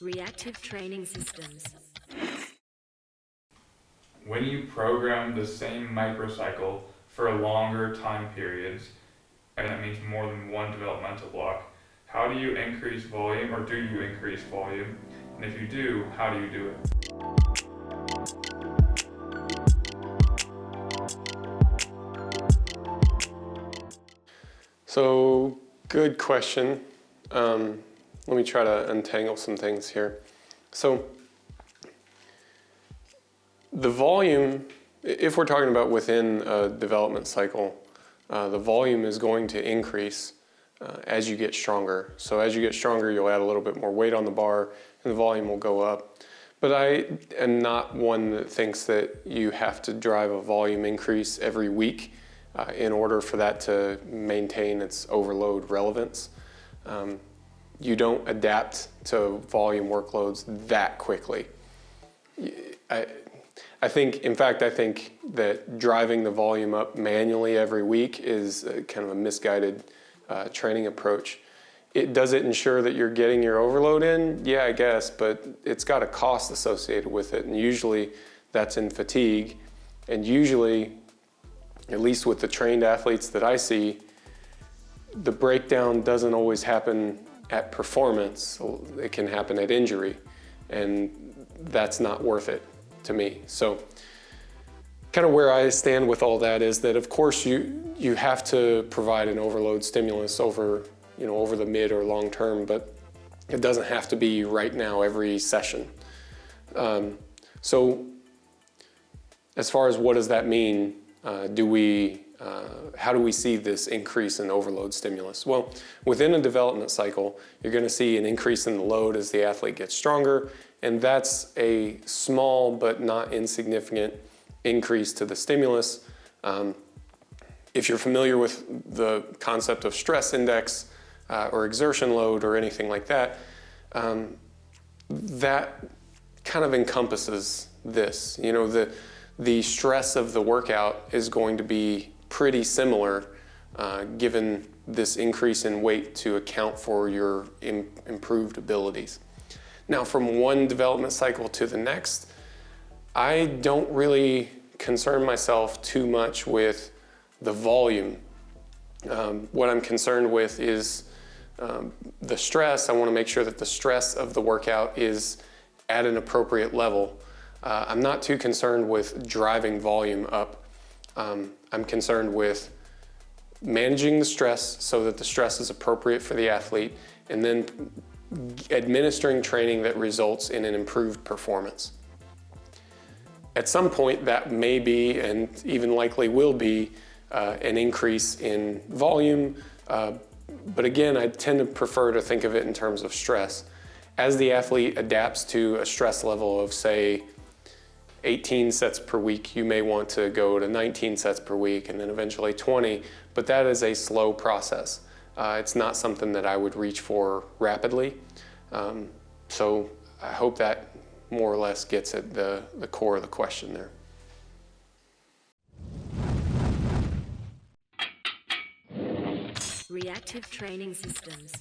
Reactive training systems. When you program the same microcycle for longer time periods, and that means more than one developmental block, how do you increase volume, or do you increase volume? And if you do, how do you do it? So, good question. Let me try to untangle some things here. So, the volume, if we're talking about within a development cycle, the volume is going to increase as you get stronger. So as you get stronger, you'll add a little bit more weight on the bar and the volume will go up. But I am not one that thinks that you have to drive a volume increase every week in order for that to maintain its overload relevance. You don't adapt to volume workloads that quickly. I think that driving the volume up manually every week is kind of a misguided training approach. Does it ensure that you're getting your overload in? Yeah, I guess, but it's got a cost associated with it, and usually that's in fatigue. And usually, at least with the trained athletes that I see, the breakdown doesn't always happen at performance. It can happen at injury, and that's not worth it to me. So kind of where I stand with all that is that, of course, you have to provide an overload stimulus over the mid or long term, but it doesn't have to be right now every session. So as far as what does that mean, how do we see this increase in overload stimulus? Well, within a development cycle, you're going to see an increase in the load as the athlete gets stronger, and that's a small but not insignificant increase to the stimulus. If you're familiar with the concept of stress index or exertion load or anything like that, that kind of encompasses this. The stress of the workout is going to be pretty similar given this increase in weight to account for your improved abilities. Now, from one development cycle to the next, I don't really concern myself too much with the volume. What I'm concerned with is the stress. I want to make sure that the stress of the workout is at an appropriate level. I'm not too concerned with driving volume up. I'm concerned with managing the stress so that the stress is appropriate for the athlete, and then administering training that results in an improved performance. At some point, that may be, and even likely will be, an increase in volume. But again, I tend to prefer to think of it in terms of stress. As the athlete adapts to a stress level of, say, 18 sets per week, you may want to go to 19 sets per week and then eventually 20, but that is a slow process. It's not something that I would reach for rapidly. So I hope that more or less gets at the core of the question there. Reactive training systems.